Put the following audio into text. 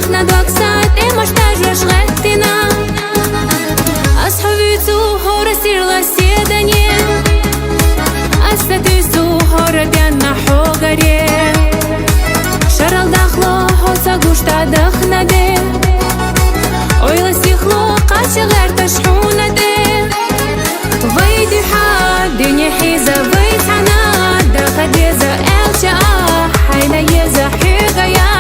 دخنا دوكسات محتاجة شغلتنا أصحابي هورا سيرلا سيدانيه أستطيع هورا بيانا حوغاري شرال داخلو هوسا гушта دخنا دي ойла сихло قاشغر تشحونا دي ويدي حد نحيزة ويتعنا دخل يزا الشا حيلا يزا حيغيا